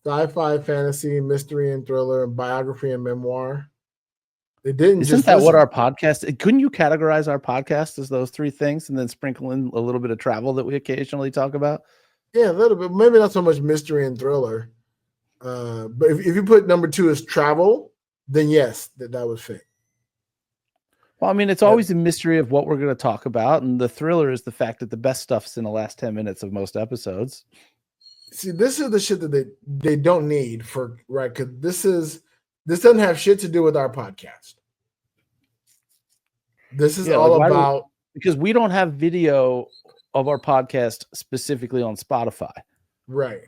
Sci-fi, fantasy, mystery and thriller, and biography and memoir. They didn't Isn't just that what listen. our podcast? Couldn't you categorize our podcast as those three things and then sprinkle in a little bit of travel that we occasionally talk about? Yeah, a little bit. Maybe not so much mystery and thriller. But if you put number 2 as travel, then yes, that would fit. Well, I mean, it's always a mystery of what we're going to talk about, and the thriller is the fact that the best stuff's in the last 10 minutes of most episodes. See, this is the shit that they don't need for right, because this doesn't have shit to do with our podcast. This is all about because we don't have video of our podcast specifically on Spotify. Right.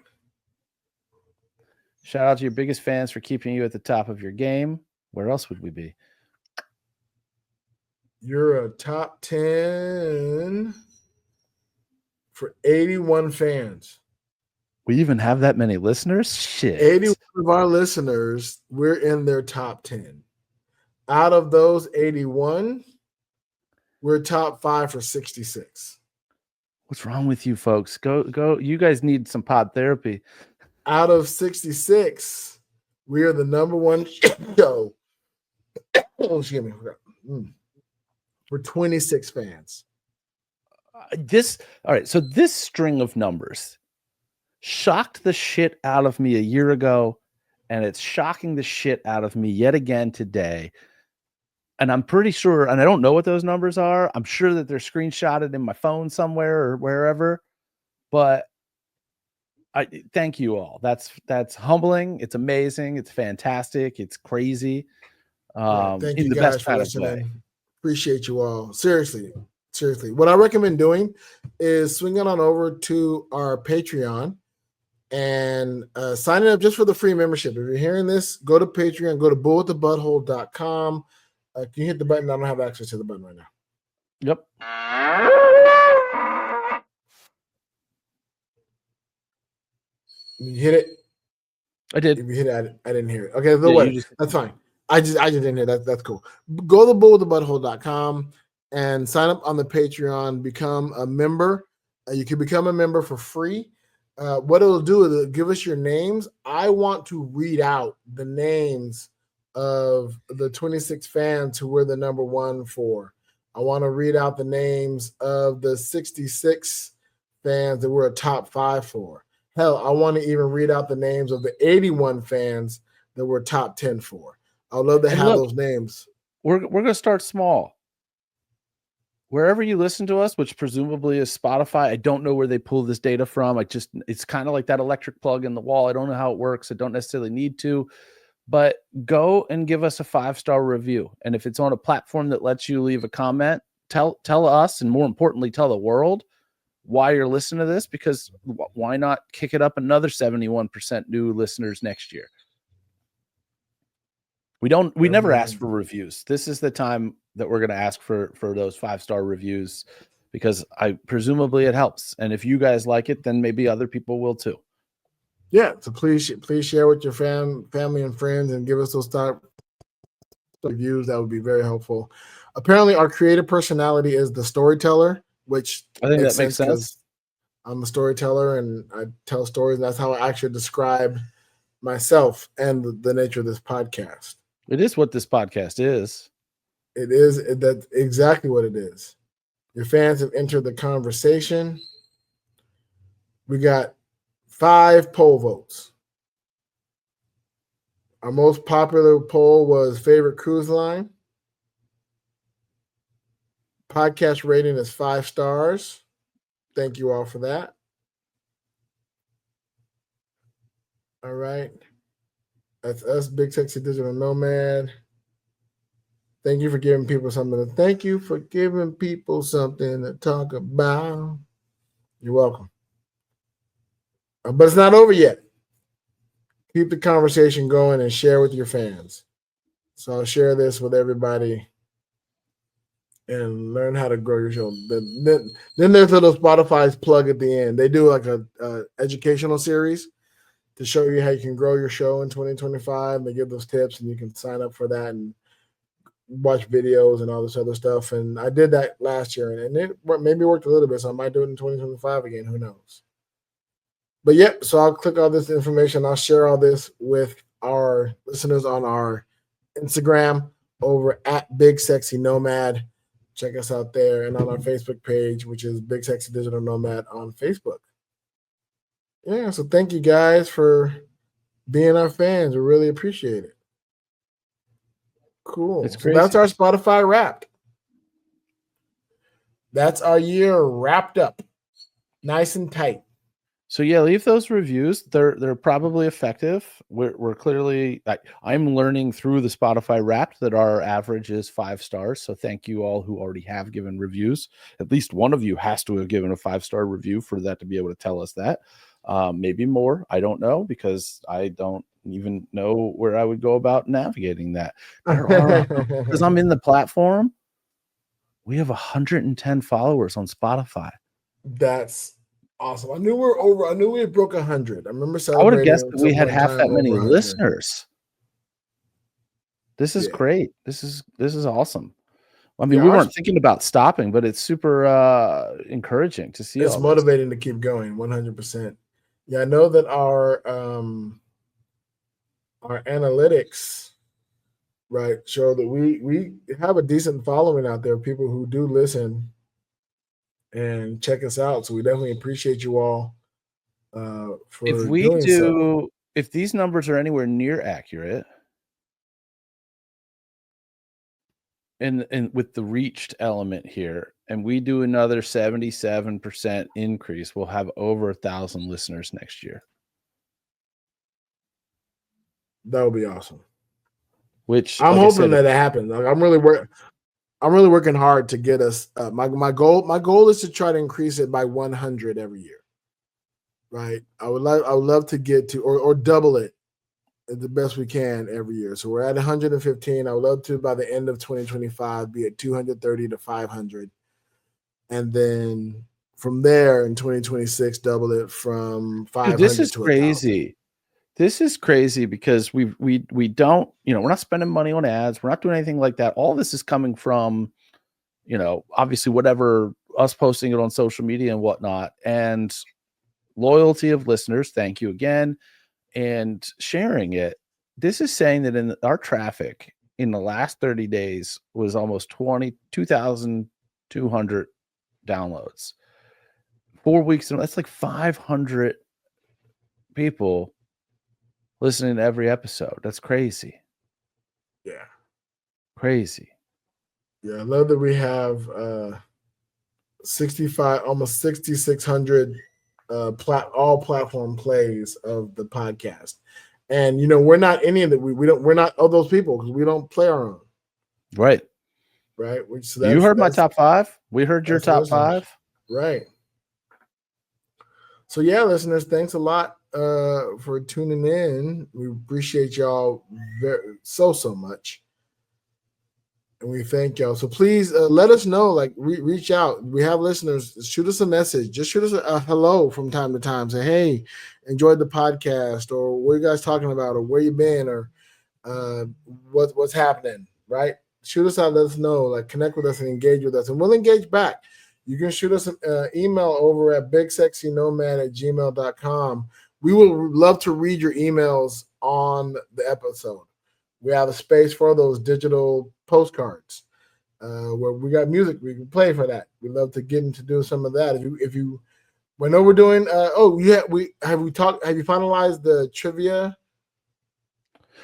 Shout out to your biggest fans for keeping you at the top of your game. Where else would we be? You're a top 10 for 81 fans. We even have that many listeners? Shit. 81 of our listeners, we're in their top 10. Out of those 81, we're top 5 for 66. What's wrong with you folks? Go. You guys need some pod therapy. Out of 66, we are the number one show. Oh, excuse me. For 26 fans. All right. So this string of numbers shocked the shit out of me a year ago, and it's shocking the shit out of me yet again today. And I'm pretty sure, and I don't know what those numbers are. I'm sure that they're screenshotted in my phone somewhere or wherever. But I thank you all. That's humbling. It's amazing. It's fantastic. It's crazy. Thank in you the guys best for kind of listening. way. Appreciate you all. Seriously. What I recommend doing is swinging on over to our Patreon and signing up just for the free membership. If you're hearing this, go to Patreon, go to bullwiththebutthole.com. Can you hit the button? I don't have access to the button right now. Yep. You hit it? I did. If you hit it, I didn't hear it. Okay, that's fine. I just didn't hear that. That's cool. Go to bullwiththebutthole.com and sign up on the Patreon. Become a member. You can become a member for free. What it'll do is it'll give us your names. I want to read out the names of the 26 fans who we're the number one for. I want to read out the names of the 66 fans that we're a top 5 for. Hell, I want to even read out the names of the 81 fans that we're top 10 for. I'd love to have those names. We're going to start small. Wherever you listen to us, which presumably is Spotify, I don't know where they pull this data from. It's kind of like that electric plug in the wall. I don't know how it works. I don't necessarily need to, but go and give us a 5-star review. And if it's on a platform that lets you leave a comment, tell us, and more importantly, tell the world why you're listening to this, because why not kick it up another 71% new listeners next year? We never ask for reviews. This is the time that we're going to ask for those 5-star reviews, because presumably it helps. And if you guys like it, then maybe other people will too. Yeah. So please share with your family and friends and give us those reviews. That would be very helpful. Apparently our creative personality is the storyteller, which I think that makes sense. I'm a storyteller and I tell stories, and that's how I actually describe myself and the nature of this podcast. It is what this podcast is. It is. That's exactly what it is. Your fans have entered the conversation. We got 5 poll votes. Our most popular poll was favorite cruise line. Podcast rating is 5 stars. Thank you all for that. All right. That's us, Big Sexy Digital Nomad. Thank you for giving people something to talk about. You're welcome. But it's not over yet. Keep the conversation going and share with your fans. So I'll share this with everybody and learn how to grow your show. Then there's little Spotify's plug at the end. They do like a educational series to show you how you can grow your show in 2025. They give those tips, and you can sign up for that and watch videos and all this other stuff. And I did that last year, and it maybe worked a little bit. So I might do it in 2025 again. Who knows? But yep. So I'll click all this information. I'll share all this with our listeners on our Instagram over at Big Sexy Nomad. Check us out there, and on our Facebook page, which is Big Sexy Digital Nomad on Facebook. Yeah, so thank you guys for being our fans. We really appreciate it. Cool. It's So that's our Spotify Wrapped. That's our year wrapped up, nice and tight. So yeah, leave those reviews. They're probably effective. We're clearly, I'm learning through the Spotify Wrapped that our average is 5 stars. So thank you all who already have given reviews. At least one of you has to have given a 5-star review for that to be able to tell us that. Maybe more. I don't know, because I don't even know where I would go about navigating that. Because I'm in the platform. We have 110 followers on Spotify. That's awesome. I knew we broke 100. I remember I would have celebrating. guessed that we had half that many over 100. listeners. This is great. This is awesome. I mean, Yeah, we weren't thinking about stopping, but it's super encouraging to see. It's motivating to keep going. 100%. Yeah, I know that our analytics, right, show that we have a decent following out there, people who do listen and check us out. So we definitely appreciate you all for doing so. If these numbers are anywhere near accurate, and with the reached element here, and we do another 77% increase, we'll have over 1,000 listeners next year. That would be awesome. Which I'm hoping that it happens. Like, I'm really working hard to get us. My goal is to try to increase it by 100 every year. Right. I would love to get to or double it the best we can every year. So we're at 115. I would love to, by the end of 2025, be at 230 to 500. And then from there in 2026, double it from 500 to 1,000. This is crazy. This is crazy because we don't, we're not spending money on ads. We're not doing anything like that. All this is coming from, obviously whatever, us posting it on social media and whatnot, and loyalty of listeners. Thank you again. And sharing it. This is saying that in our traffic in the last 30 days was almost 22,200 downloads. 4 weeks, and that's like 500 people listening to every episode. That's crazy. Yeah. Crazy. Yeah, I love that we have 65, almost 6,600 all platform plays of the podcast. And we're not any of that. We're not of those people because we don't play our own. Right. So you heard my top 5. We heard your top 5. Right. So yeah, listeners, thanks a lot for tuning in. We appreciate y'all so much. And we thank y'all. So please let us know, reach out. We have listeners. Shoot us a message. Just shoot us a hello from time to time. Say, hey, enjoyed the podcast, or what are you guys talking about, or where you been, or what's happening, right? Shoot us out. Let us know. Connect with us and engage with us. And we'll engage back. You can shoot us an email over at bigsexynomad@gmail.com. We will love to read your emails on the episode. We have a space for those digital postcards where we got music we can play for that. We love to get into doing some of that. If you know we're doing have you finalized the trivia?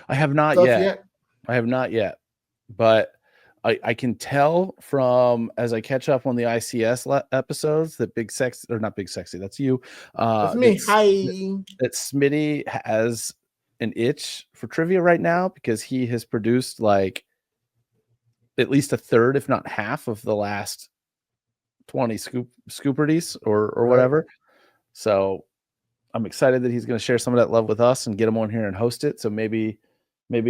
I have not yet. I have not yet, but I can tell from as I catch up on the ICS episodes that Big Sexy, or not Big Sexy, that's you. That's me. Hi. That Smitty has an itch for trivia right now because he has produced at least a third, if not half, of the last 20 scooperties or whatever. So I'm excited that he's going to share some of that love with us and get him on here and host it. So maybe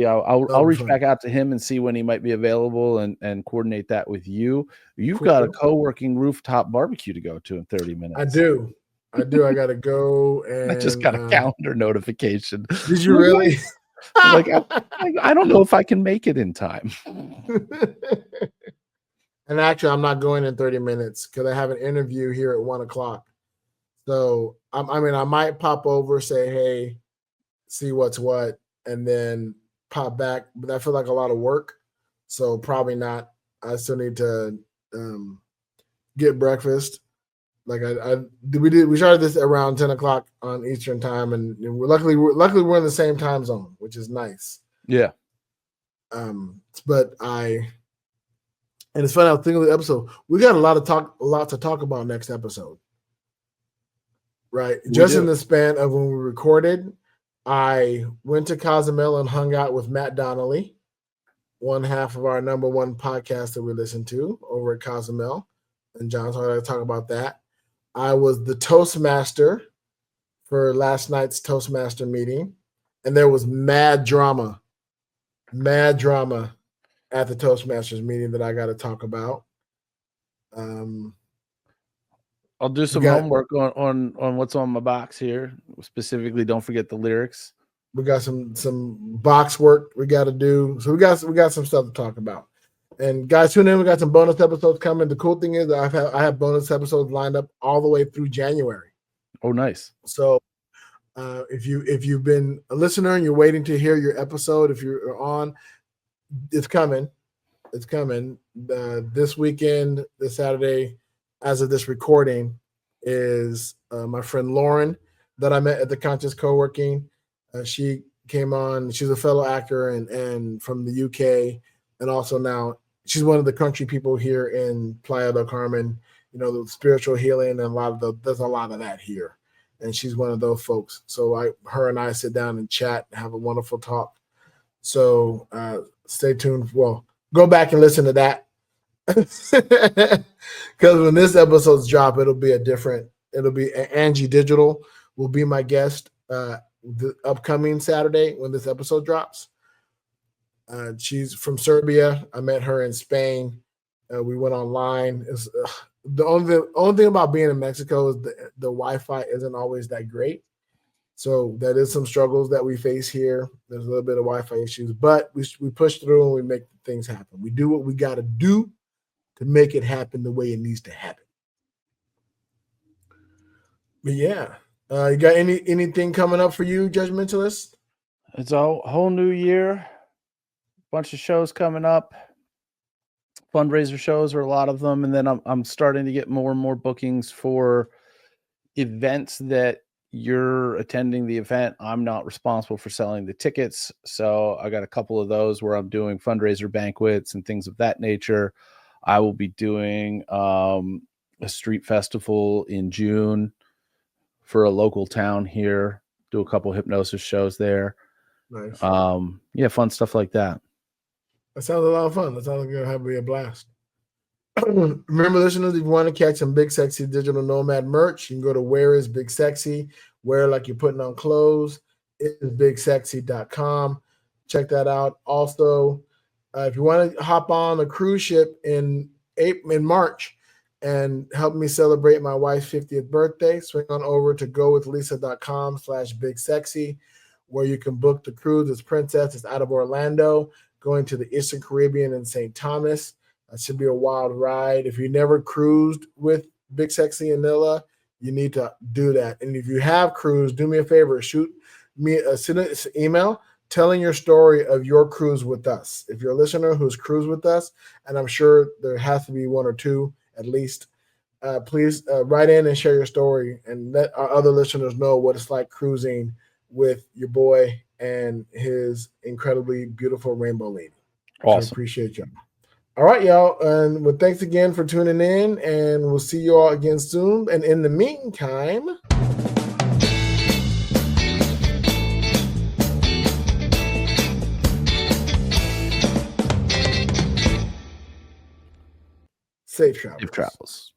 I'll reach back out to him and see when he might be available and coordinate that with you. You've got a co-working rooftop barbecue to go to in 30 minutes. I do. I got to go. And I just got a calendar notification. Did you really? Like, I don't know if I can make it in time. And actually, I'm not going in 30 minutes because I have an interview here at 1:00. So I might pop over, say hey, see what's what, and then pop back. But that feels like a lot of work, so probably not. I still need to get breakfast. Like we started this around 10:00 on Eastern time, and luckily we're in the same time zone, which is nice. Yeah. But and it's funny. I was thinking of the episode. We got a lot to talk about next episode, right? Just in the span of when we recorded, I went to Cozumel and hung out with Matt Donnelly, one half of our number one podcast that we listen to over at Cozumel, and John's going to talk about that. I was the Toastmaster for last night's Toastmaster meeting, and there was mad drama at the Toastmasters meeting that I got to talk about. I'll do some homework on what's on my box here. Specifically, don't forget the lyrics. We got some box work we got to do. So we got some stuff to talk about. And guys, tune in. We got some bonus episodes coming. The cool thing is I have bonus episodes lined up all the way through January. Oh, nice. So if you've been a listener and you're waiting to hear your episode, if you're on, it's coming. It's coming. This weekend, this Saturday, as of this recording, is my friend Lauren that I met at the Conscious Co-working. She came on. She's a fellow actor and from the UK, and also now she's one of the country people here in Playa del Carmen. You know, the spiritual healing and there's a lot of that here, and she's one of those folks. So her and I sit down and chat and have a wonderful talk. So stay tuned. Well, go back and listen to that because when this episode's drop, it'll be Angie Digital will be my guest the upcoming Saturday when this episode drops. She's from Serbia. I met her in Spain. We went online. The only thing about being in Mexico is the Wi-Fi isn't always that great. So that is some struggles that we face here. There's a little bit of Wi-Fi issues, but we push through and we make things happen. We do what we got to do to make it happen the way it needs to happen. But yeah, you got anything coming up for you, Judge Mentalist? It's a whole new year. Bunch of shows coming up. Fundraiser shows are a lot of them, and then I'm starting to get more and more bookings for events that you're attending the event. I'm not responsible for selling the tickets, so I got a couple of those where I'm doing fundraiser banquets and things of that nature. I will be doing a street festival in June for a local town here. Do a couple hypnosis shows there. Nice. Yeah, fun stuff like that. That sounds a lot of fun. That sounds like it'll be a blast. Remember, listeners, if you want to catch some Big Sexy Digital Nomad merch, you can go to Where is Big Sexy? Wear like you're putting on clothes. It is bigsexy.com. Check that out. Also, if you want to hop on a cruise ship in March and help me celebrate my wife's 50th birthday, swing on over to gowithlisa.com/bigsexy, where you can book the cruise. It's Princess. It's out of Orlando, going to the Eastern Caribbean and St. Thomas. That should be a wild ride. If you never cruised with Big Sexy and Nilla, you need to do that. And if you have cruised, do me a favor, send an email telling your story of your cruise with us. If you're a listener who's cruised with us, and I'm sure there has to be one or two at least, please write in and share your story and let our other listeners know what it's like cruising with your boy and his incredibly beautiful rainbow lady. Awesome. So I appreciate y'all. All right, y'all. And well, thanks again for tuning in, and we'll see you all again soon. And in the meantime, safe travels. Safe travels.